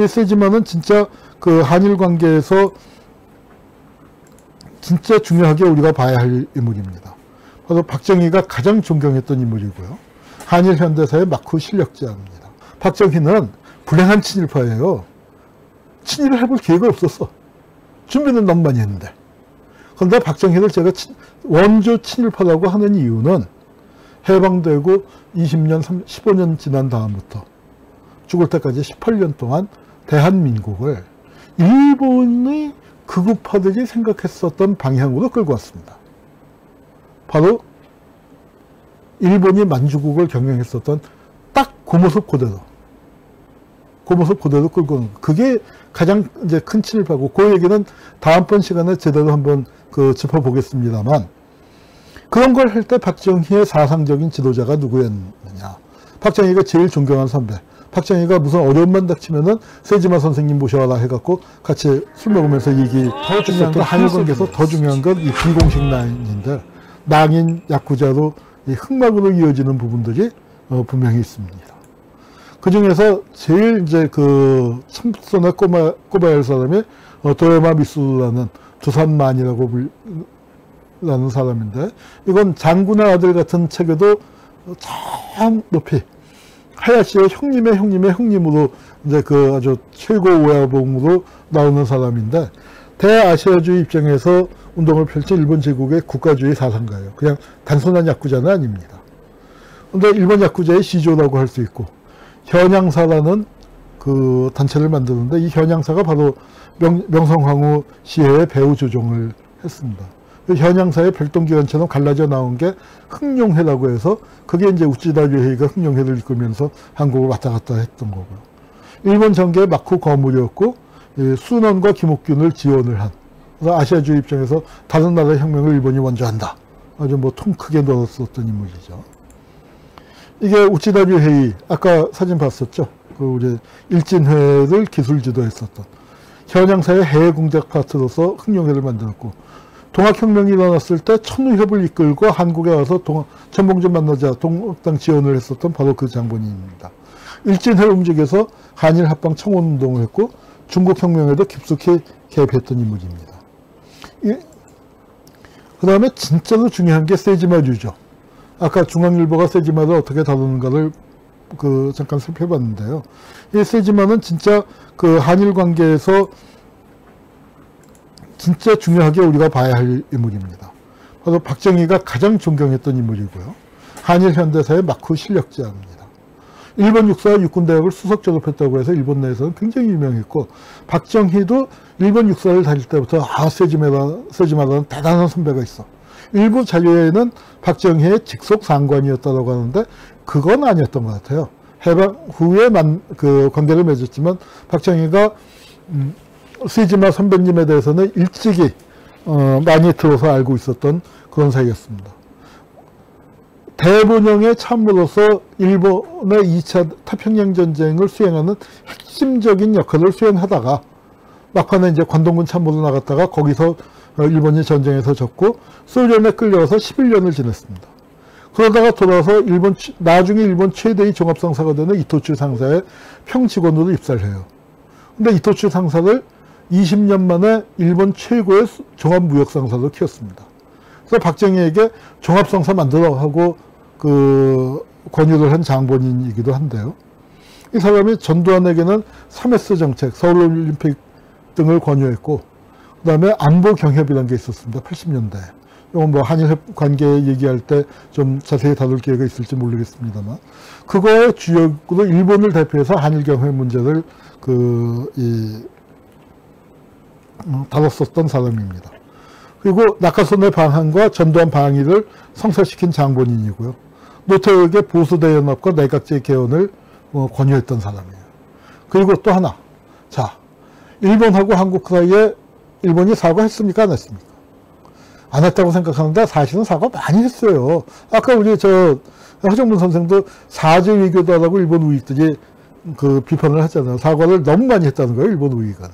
세지만은 진짜 그 한일 관계에서 진짜 중요하게 우리가 봐야 할 인물입니다. 바로 박정희가 가장 존경했던 인물이고요. 한일 현대사의 마크 실력자입니다. 박정희는 불행한 친일파예요. 친일을 해볼 기회가 없었어. 준비는 너무 많이 했는데. 그런데 박정희를 제가 원조 친일파라고 하는 이유는 해방되고 20년, 15년 지난 다음부터 죽을 때까지 18년 동안 대한민국을 일본의 극우파들이 생각했었던 방향으로 끌고 왔습니다. 바로 일본이 만주국을 경영했었던 딱 그 모습 그대로. 그 모습 그대로 끌고 오는 거. 그게 가장 이제 큰 친일파고, 그 얘기는 다음번 시간에 제대로 한번 짚어보겠습니다만, 그런 걸 할 때 박정희의 사상적인 지도자가 누구였느냐. 박정희가 제일 존경한 선배. 박정희가 무슨 어려움만 닥치면은 세지마 선생님 모셔와라 해갖고 같이 술 먹으면서 더 중요한 건 한일 관계에서 더 중요한 건 이 비공식 라인인데, 낭인 야쿠자로 이 흑막으로 이어지는 부분들이 분명히 있습니다. 그 중에서 제일 이제 참선에 꼽아야 할 사람이 도요마 미수라는 두산만이라고 라는 사람인데, 이건 장군의 아들 같은 책에도 참 높이 하야시의 형님의 형님으로 이제 아주 최고 오야봉으로 나오는 사람인데, 대아시아주의 입장에서 운동을 펼친 일본 제국의 국가주의 사상가예요. 그냥 단순한 야쿠자는 아닙니다. 근데 일본 야쿠자의 시조라고 할 수 있고, 현양사라는 그 단체를 만드는데, 이 현양사가 바로 명성황후 시해의 배후 조종을 했습니다. 현양사의 별동기관처럼 갈라져 나온 게 흑룡회라고 해서, 그게 이제 우찌다 류헤이가 흑룡회를 이끌면서 한국을 왔다 갔다 했던 거고요. 일본 정계의 마쿠 거물이었고, 순원과 김옥균을 지원을 한, 그래서 아시아주의 입장에서 다른 나라의 혁명을 일본이 먼저 한다. 아주 통 크게 넣었었던 인물이죠. 이게 우찌다 류헤이, 아까 사진 봤었죠? 우리 일진회를 기술 지도했었던, 현양사의 해외 공작 파트로서 흑룡회를 만들었고, 동학혁명이 일어났을 때 천우협을 이끌고 한국에 와서 천봉준 만나자 동학당 지원을 했었던 바로 그 장본인입니다. 일진회를 움직여서 한일 합방 청원운동을 했고, 중국혁명에도 깊숙이 개입했던 인물입니다. 그 다음에 진짜로 중요한 게 세지마류죠. 아까 중앙일보가 세지마를 어떻게 다루는가를 잠깐 살펴봤는데요. 이 세지마는 진짜 한일 관계에서 진짜 중요하게 우리가 봐야 할 인물입니다. 바로 박정희가 가장 존경했던 인물이고요. 한일 현대사의 마크 실력자입니다. 일본 육사와 육군대학을 수석 졸업했다고 해서 일본 내에서는 굉장히 유명했고, 박정희도 일본 육사를 다닐 때부터 세지마라는 대단한 선배가 있어. 일부 자료에는 박정희의 직속 상관이었다고 하는데, 그건 아니었던 것 같아요. 해방 후에 관계를 맺었지만, 박정희가 세지마 선배님에 대해서는 일찍이 많이 들어서 알고 있었던 그런 사이였습니다. 대본영의 참모로서 일본의 2차 태평양 전쟁을 수행하는 핵심적인 역할을 수행하다가, 막판에 이제 관동군 참모로 나갔다가 거기서 일본이 전쟁에서 졌고 소련에 끌려와서 11년을 지냈습니다. 그러다가 돌아와서 나중에 일본 최대의 종합상사가 되는 이토추 상사의 평직원으로 입사를 해요. 근데 이토추 상사를 20년 만에 일본 최고의 종합무역상사로 키웠습니다. 그래서 박정희에게 종합상사 만들어 하고 권유를 한 장본인이기도 한데요. 이 사람이 전두환에게는 3S 정책, 서울올림픽 등을 권유했고, 그 다음에 안보 경협이라는 게 있었습니다. 80년대. 이건 한일 관계 얘기할 때 좀 자세히 다룰 기회가 있을지 모르겠습니다만, 그거의 주역으로 일본을 대표해서 한일 경협 문제를 다뤘었던 사람입니다. 그리고 낙하선의 방한과 전두환 방위를 성사시킨 장본인이고요. 노태우에게 보수대연합과 내각제 개헌을 권유했던 사람이에요. 그리고 또 하나, 자, 일본하고 한국 사이에 일본이 사과했습니까? 안 했습니까? 안 했다고 생각하는데 사실은 사과 많이 했어요. 아까 우리 허정문 선생도 사제 외교다라고 일본 우익들이 비판을 하잖아요. 사과를 너무 많이 했다는 거예요, 일본 우익은.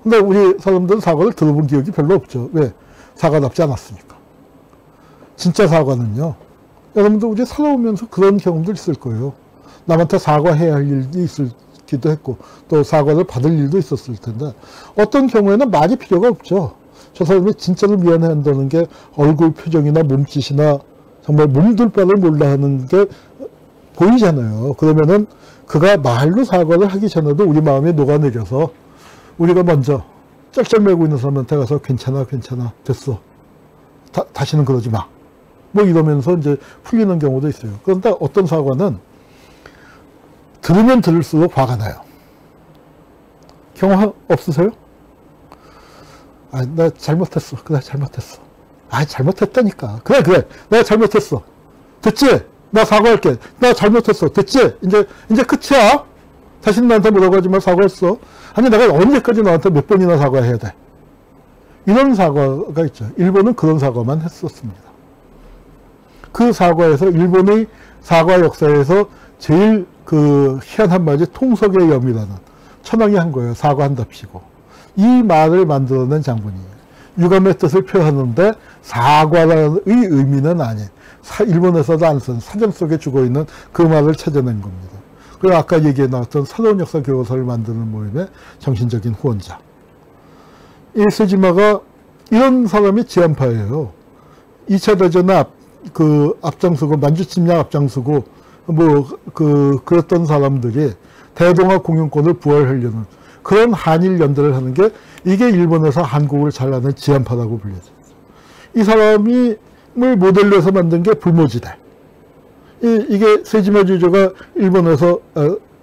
근데 우리 사람들은 사과를 들어본 기억이 별로 없죠. 왜? 사과답지 않았으니까. 진짜 사과는요, 여러분들 우리 살아오면서 그런 경험도 있을 거예요. 남한테 사과해야 할 일이 있을 있기도 했고 또 사과를 받을 일도 있었을 텐데 어떤 경우에는 말이 필요가 없죠. 저 사람이 진짜로 미안해한다는 게 얼굴 표정이나 몸짓이나 정말 몸둘 바를 몰라 하는 게 보이잖아요. 그러면은 그가 말로 사과를 하기 전에도 우리 마음이 녹아내려서 우리가 먼저 쩔쩔매고 있는 사람한테 가서 괜찮아 됐어 다시는 그러지 마 뭐 이러면서 이제 풀리는 경우도 있어요. 그런데 어떤 사과는 들으면 들을수록 화가 나요. 경험 없으세요? 나 잘못했어. 그래, 잘못했어. 잘못했다니까. 그래, 내가 잘못했어. 됐지? 나 사과할게. 나 잘못했어. 됐지? 이제 끝이야. 다시는 나한테 뭐라고 하지 마. 사과했어. 아니, 내가 언제까지 너한테 몇 번이나 사과해야 돼. 이런 사과가 있죠. 일본은 그런 사과만 했었습니다. 그 사과에서 일본의 사과 역사에서 제일 그 희한한 말이 통석의 염이라는 천황이 한 거예요. 사과한답시고. 이 말을 만들어낸 장본이에요. 유감의 뜻을 표현하는데 사과의 의미는 아닌 일본에서도 안 쓴 사전 속에 죽어있는 그 말을 찾아낸 겁니다. 그리고 아까 얘기해 나왔던 새로운 역사 교과서를 만드는 모임의 정신적인 후원자. 이 세지마가 이런 사람이 지한파예요. 2차 대전에 앞장서고 만주 침략 앞장서고 그랬던 사람들이 대동아 공영권을 부활하려는 그런 한일 연대를 하는 게 이게 일본에서 한국을 잘 아는 지한파라고 불려져요. 이 사람을 모델로 해서 만든 게 불모지대. 이게 세지마 주조가 일본에서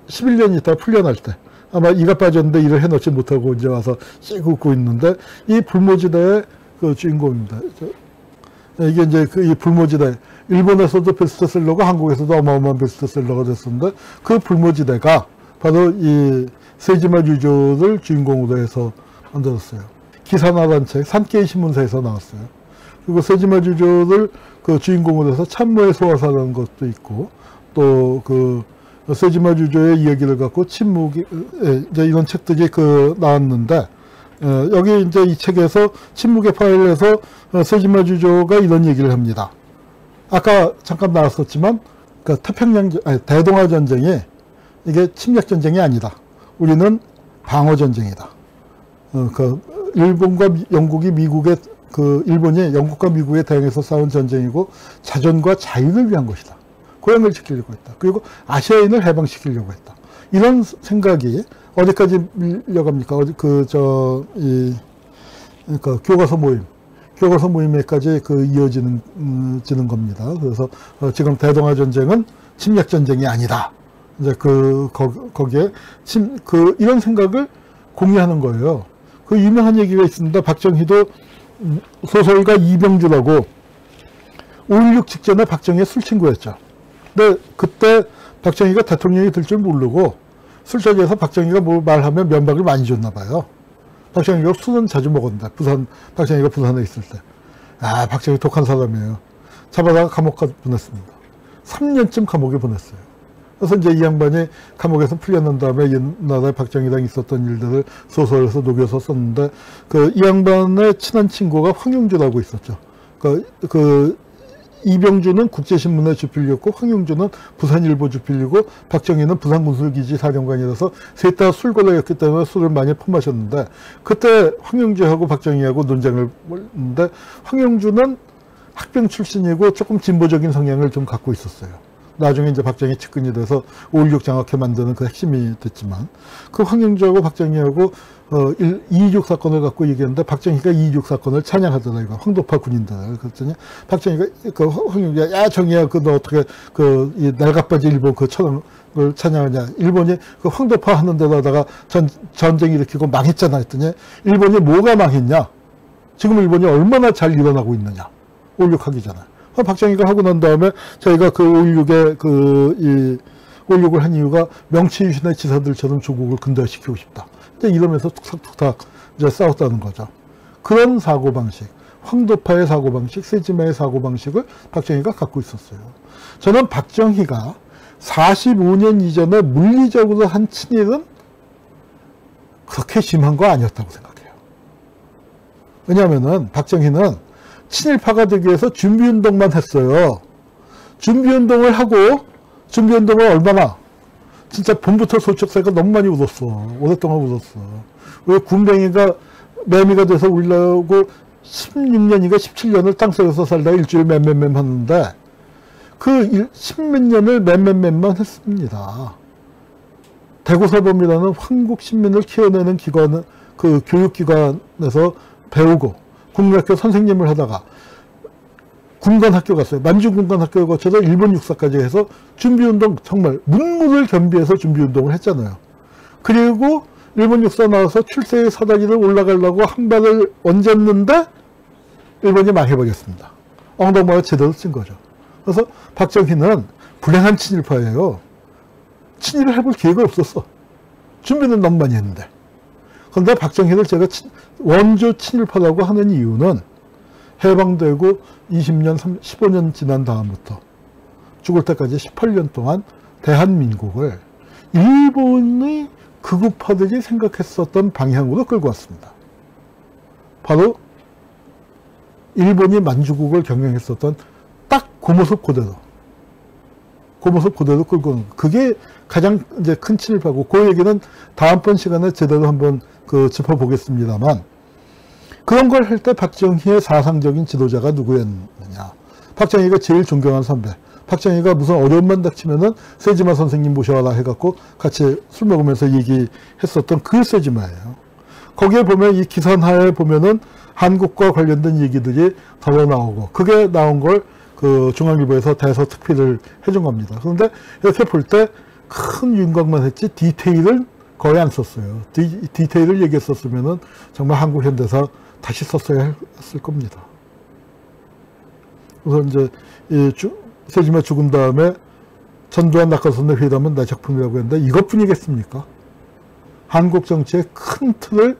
11년 있다 풀려날 때 아마 이가 빠졌는데 일을 해놓지 못하고 이제 와서 씩 웃고 있는데 이 불모지대의 그 주인공입니다. 이게 이제 이 불모지대 일본에서도 베스트셀러고 한국에서도 어마어마한 베스트셀러가 됐었는데 그 불모지대가 바로 이 세지마 주조를 주인공으로 해서 만들었어요. 기사나란 책 산케이 신문사에서 나왔어요. 그리고 세지마 주조를 그 주인공으로 해서 참모의 소화사라는 것도 있고 또 그 세지마 주조의 이야기를 갖고 침묵이 이제 이런 책들이 나왔는데 여기 이제 이 책에서 침묵의 파일에서 세지마 주조가 이런 얘기를 합니다. 아까 잠깐 나왔었지만 대동아 전쟁이 이게 침략 전쟁이 아니다. 우리는 방어 전쟁이다. 일본과 영국이 일본이 영국과 미국에 대항해서 싸운 전쟁이고 자존과 자유를 위한 것이다. 고향을 지키려고 했다. 그리고 아시아인을 해방시키려고 했다. 이런 생각이 어디까지 밀려갑니까? 교과서 모임에까지 이어지는 겁니다. 그래서 지금 대동아 전쟁은 침략 전쟁이 아니다. 이제 거기에 이런 생각을 공유하는 거예요. 그 유명한 얘기가 있습니다. 박정희도 소설가 이병주라고 5.16 직전에 박정희의 술친구였죠. 근데 그때 박정희가 대통령이 될 줄 모르고 술자리에서 박정희가 뭘 말하면 면박을 많이 줬나 봐요. 박정희가 술은 자주 먹었는데 박정희가 부산에 있을 때. 박정희 독한 사람이에요. 잡아다가 감옥 보냈습니다. 3년쯤 감옥에 보냈어요. 그래서 이제 이 양반이 감옥에서 풀려난 다음에 옛날에 박정희랑 있었던 일들을 소설에서 녹여서 썼는데 이 양반의 친한 친구가 황용주라고 있었죠. 이병주는 국제신문의 주필이었고 황용주는 부산일보 주필이고 박정희는 부산군술기지 사령관이라서 셋 다 술고래였기 때문에 술을 많이 퍼마셨는데 그때 황용주하고 박정희하고 논쟁을 했는데 황용주는 학병 출신이고 조금 진보적인 성향을 좀 갖고 있었어요. 나중에 이제 박정희 측근이 돼서 5.16 장악회 만드는 그 핵심이 됐지만 그 황용주하고 박정희하고 2.26 사건을 갖고 얘기했는데 박정희가 2.26 사건을 찬양하더라고요. 황도파 군인들. 그랬더니 박정희가 황용주가 야 정희야 너 어떻게 이 날갑바지 일본 천황을 찬양하냐. 일본이 황도파 하는 데다가 전쟁 일으키고 망했잖아 했더니 일본이 뭐가 망했냐. 지금 일본이 얼마나 잘 일어나고 있느냐. 5.16 하기 전에. 박정희가 하고 난 다음에 저희가 5.16을 한 이유가 명치유신의 지사들처럼 조국을 근대화시키고 싶다. 이러면서 툭탁툭탁 이제 싸웠다는 거죠. 그런 사고방식, 황도파의 사고방식, 세지마의 사고방식을 박정희가 갖고 있었어요. 저는 박정희가 45년 이전에 물리적으로 한 친일은 그렇게 심한 거 아니었다고 생각해요. 왜냐하면은 박정희는 친일파가 되기 위해서 준비운동만 했어요. 준비운동을 하고 준비운동을 얼마나 진짜 봄부터 소쩍새가 너무 많이 울었어. 오랫동안 울었어. 왜 군뱅이가 매미가 돼서 울려고 16년인가 17년을 땅속에서 살다가 일주일 맴맴맴 하는데 그 10몇 년을 맴맴맴만 했습니다. 대구사범이라는 한국 신민을 키워내는 기관, 그 교육기관에서 배우고 국민학교 선생님을 하다가 군관학교 갔어요. 만주군관학교에 거쳐서 일본 육사까지 해서 준비운동, 정말 문무를 겸비해서 준비운동을 했잖아요. 그리고 일본 육사 나와서 출세의 사다리를 올라가려고 한 발을 얹었는데 일본이 망해버렸습니다. 엉덩이가 제대로 찐 거죠. 그래서 박정희는 불행한 친일파예요. 친일을 해볼 기회가 없었어. 준비는 너무 많이 했는데. 그런데 박정희를 제가 원조 친일파라고 하는 이유는 해방되고 20년, 15년 지난 다음부터 죽을 때까지 18년 동안 대한민국을 일본의 극우파들이 생각했었던 방향으로 끌고 왔습니다. 바로 일본이 만주국을 경영했었던 딱 그 모습 그대로. 그 모습 그대로 끌고 오는 거. 그게 가장 이제 큰 친일파고, 그 얘기는 다음번 시간에 제대로 한번 짚어보겠습니다만, 그런 걸 할 때 박정희의 사상적인 지도자가 누구였느냐. 박정희가 제일 존경한 선배. 박정희가 무슨 어려움만 닥치면은 세지마 선생님 모셔와라 해갖고 같이 술 먹으면서 얘기했었던 그 세지마예요. 거기에 보면 이 기선하에 보면은 한국과 관련된 얘기들이 덜어 나오고, 그게 나온 걸 그 중앙일보에서 대서특필을 해준 겁니다. 그런데 이렇게 볼 때 큰 윤곽만 했지 디테일을 거의 안 썼어요. 디테일을 얘기했었으면은 정말 한국 현대사 다시 썼어야 했을 겁니다. 그래서 이제 이 세지마 죽은 다음에 전두환 낙하선의 회담은 내 작품이라고 했는데 이것뿐이겠습니까? 한국 정치의 큰 틀을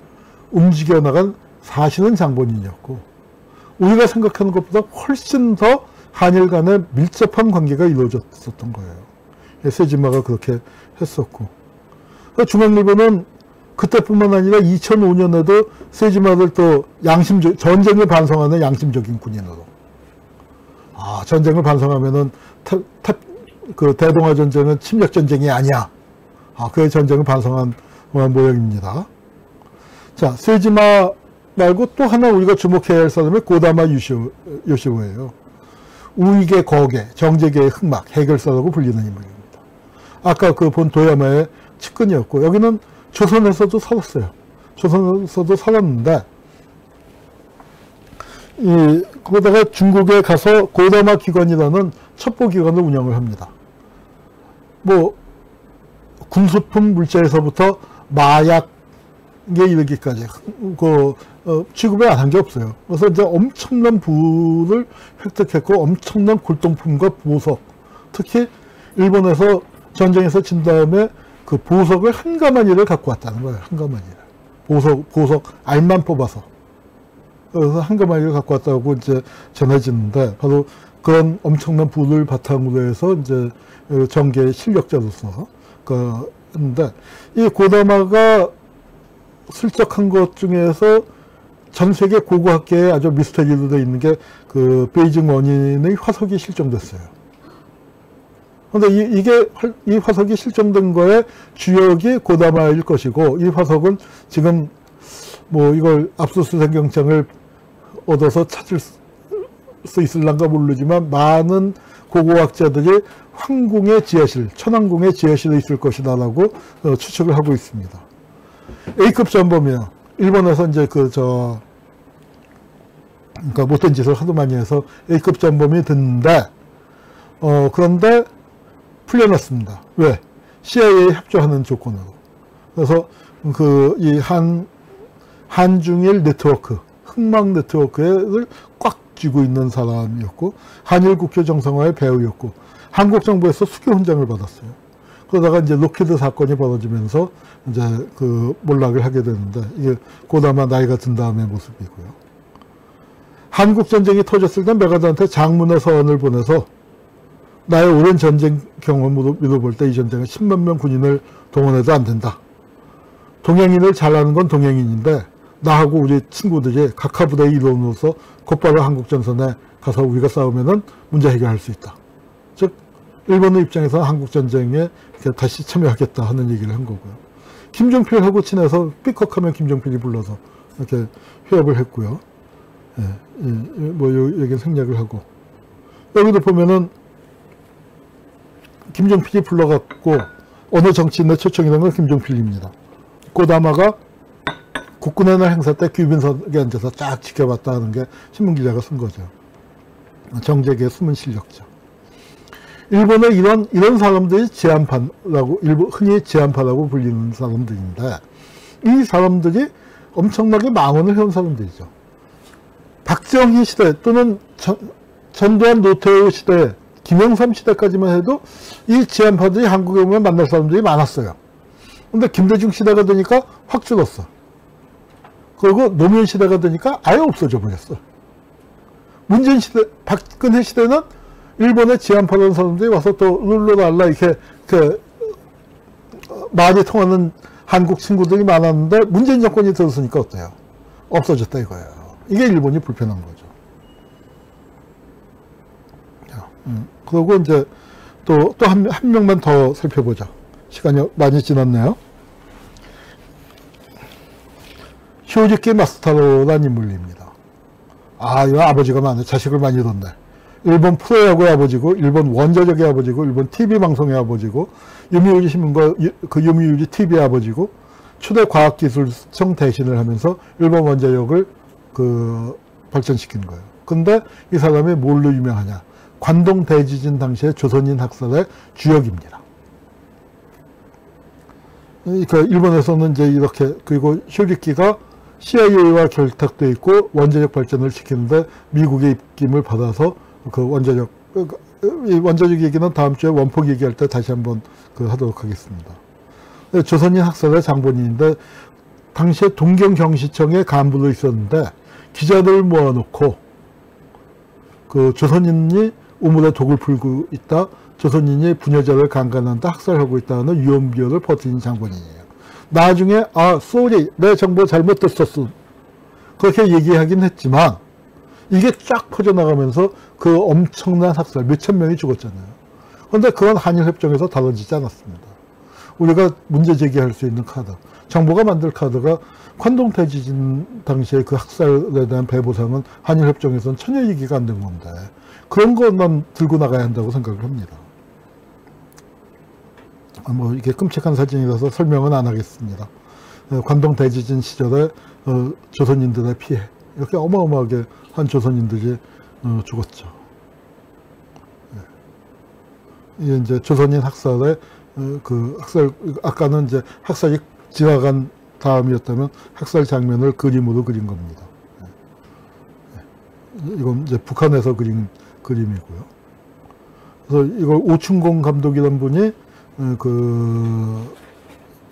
움직여 나간 사실은 장본인이었고, 우리가 생각하는 것보다 훨씬 더 한일 간의 밀접한 관계가 이루어졌었던 거예요. 세지마가 그렇게 했었고, 중앙일보는 그때뿐만 아니라 2005년에도 세지마를 또 전쟁을 반성하는 양심적인 군인으로, 전쟁을 반성하면은 그 대동아 전쟁은 침략 전쟁이 아니야. 그 전쟁을 반성한 모양입니다. 자, 세지마 말고 또 하나 우리가 주목해야 할 사람이 고다마 요시오예요. 우익의 거계, 정재계의 흑막, 해결사라고 불리는 인물입니다. 아까 그 본 도야마의 측근이었고, 여기는 조선에서도 살았어요. 조선에서도 살았는데, 거기다가 중국에 가서 고다마 기관이라는 첩보기관을 운영을 합니다. 뭐, 군수품 물자에서부터 마약에 이르기까지, 취급을 안 한 게 없어요. 그래서 이제 엄청난 부를 획득했고, 엄청난 골동품과 보석, 특히 일본에서 전쟁에서 진 다음에 그 보석을 한 가마니를 갖고 왔다는 거예요. 한 가마니를. 보석 알만 뽑아서. 그래서 한 가마니를 갖고 왔다고 이제 전해지는데, 바로 그런 엄청난 부를 바탕으로 해서 이제 정계 실력자로서 했는데, 이 고다마가 슬쩍한 것 중에서 전 세계 고고학계에 아주 미스터리로 되어 있는 게 그 베이징 원인의 화석이 실종됐어요. 그런데 이 화석이 실종된 거에 주역이 고다마일 것이고, 이 화석은 지금 뭐 이걸 압수수색 영장을 얻어서 찾을 수 있을란가 모르지만 많은 고고학자들이 황궁의 지하실, 천왕궁의 지하실에 있을 것이다라고 추측을 하고 있습니다. A급 전범이에요. 일본에서 이제 그러니까 못된 짓을 하도 많이 해서 A급 전범이 됐는데, 그런데 풀려났습니다. 왜? CIA에 협조하는 조건으로. 그래서 이 한중일 네트워크, 흑막 네트워크를 꽉 쥐고 있는 사람이었고, 한일 국교 정상화의 배우였고, 한국 정부에서 수교 훈장을 받았어요. 그러다가 이제 로키드 사건이 벌어지면서 이제 몰락을 하게 되는데, 이게 고다마 나이가 든 다음의 모습이고요. 한국 전쟁이 터졌을 때 메가드한테 장문의 서원을 보내서 나의 오랜 전쟁 경험으로 볼 때 이 전쟁은 10만 명 군인을 동원해도 안 된다. 동양인을 잘하는 건 동양인인데 나하고 우리 친구들이 각하 부대의 일원으로서 곧바로 한국 전선에 가서 우리가 싸우면은 문제 해결할 수 있다. 즉 일본의 입장에서 한국전쟁에 다시 참여하겠다 하는 얘기를 한 거고요. 김종필하고 친해서 삐걱하면 김종필이 불러서 이렇게 회합을 했고요. 예, 뭐 여기 생략을 하고, 여기도 보면은 김종필이 불러갖고 어느 정치인의 초청이라는 건 김종필입니다. 고다마가 국군의 날 행사 때 귀빈석에 앉아서 쫙 지켜봤다 하는 게 신문기자가 쓴 거죠. 정재계의 숨은 실력자. 일본의 이런 사람들이 제안파라고, 흔히 제안파라고 불리는 사람들인데, 이 사람들이 엄청나게 망언을 해온 사람들이죠. 박정희 시대 또는 전두환 노태우 시대, 김영삼 시대까지만 해도 이 제안파들이 한국에 오면 만날 사람들이 많았어요. 근데 김대중 시대가 되니까 확 줄었어. 그리고 노무현 시대가 되니까 아예 없어져 버렸어. 문재인 시대, 박근혜 시대는 일본의 제안파라는 사람들이 와서 또 룰루랄라 이렇게 말이 통하는 한국 친구들이 많았는데, 문재인 정권이 들었으니까 어때요? 없어졌다 이거예요. 이게 일본이 불편한 거죠. 그리고 이제 또 한 명만 더 살펴보자. 시간이 많이 지났네요. 쇼지키 마스타로라는 인물입니다. 이거 아버지가 많네. 자식을 많이 뒀네. 일본 프로야구의 아버지고, 일본 원자력의 아버지고, 일본 TV 방송의 아버지고, 요미우리 신문과 그 요미우리 TV의 아버지고, 초대 과학기술청 대신을 하면서 일본 원자력을 발전시킨 거예요. 근데 이 사람이 뭘로 유명하냐? 관동 대지진 당시에 조선인 학살의 주역입니다. 그러니까 일본에서는 이제 이렇게, 그리고 쇼리키가 CIA와 결탁돼 있고 원자력 발전을 시키는데 미국의 입김을 받아서 그 원자력 얘기는 다음 주에 원폭 얘기할 때 다시 한번 하도록 하겠습니다. 조선인 학살의 장본인인데, 당시에 동경경시청의 간부로 있었는데 기자들을 모아놓고 조선인이 우물에 독을 풀고 있다, 조선인이 부녀자를 강간한다, 학살하고 있다는 유언비어를 퍼뜨린 장본인이에요. 나중에 쏘리, 내 정보 잘못 듣었어, 그렇게 얘기하긴 했지만 이게 쫙 퍼져나가면서 그 엄청난 학살, 몇천 명이 죽었잖아요. 그런데 그건 한일협정에서 다뤄지지 않았습니다. 우리가 문제 제기할 수 있는 카드, 정부가 만들 카드가 관동 대지진 당시에 그 학살에 대한 배보상은 한일협정에서는 전혀 얘기가 안 된 건데, 그런 것만 들고 나가야 한다고 생각을 합니다. 뭐 이게 끔찍한 사진이라서 설명은 안 하겠습니다. 관동 대지진 시절에 조선인들의 피해, 이렇게 어마어마하게 한 조선인들이 죽었죠. 이게 이제 조선인 학살의 아까는 이제 학살이 지나간 다음이었다면 학살 장면을 그림으로 그린 겁니다. 이건 이제 북한에서 그린 그림이고요. 그래서 이걸 오충공 감독이라는 분이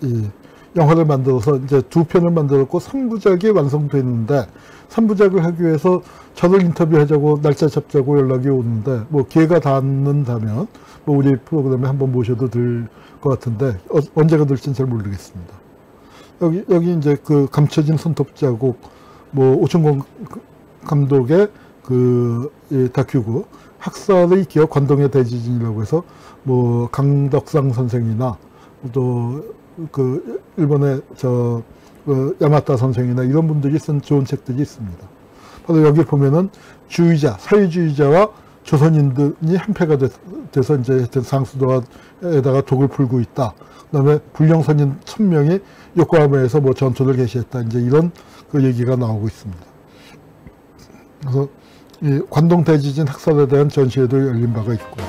이 영화를 만들어서 이제 2편을 만들었고 3부작이 완성됐는데, 3부작을 하기 위해서 저를 인터뷰하자고 날짜 잡자고 연락이 오는데, 뭐 기회가 닿는다면 뭐 우리 프로그램에 한번 모셔도 될 것 같은데 언제가 될지는 잘 모르겠습니다. 여기 이제 감춰진 손톱자국, 뭐 오충공 감독의 이 다큐고, 학살의 기억 관동의 대지진이라고 해서 뭐 강덕상 선생이나 또 일본의 야마타 선생이나 이런 분들이 쓴 좋은 책들이 있습니다. 바로 여기 보면은 사회주의자와 조선인들이 한패가 돼서 이제 상수도에다가 독을 풀고 있다. 그다음에 불량선인 1000명이 요코하마에서 뭐 전투를 개시했다. 이제 이런 얘기가 나오고 있습니다. 그래서 이 관동 대지진 학살에 대한 전시회도 열린 바가 있고요.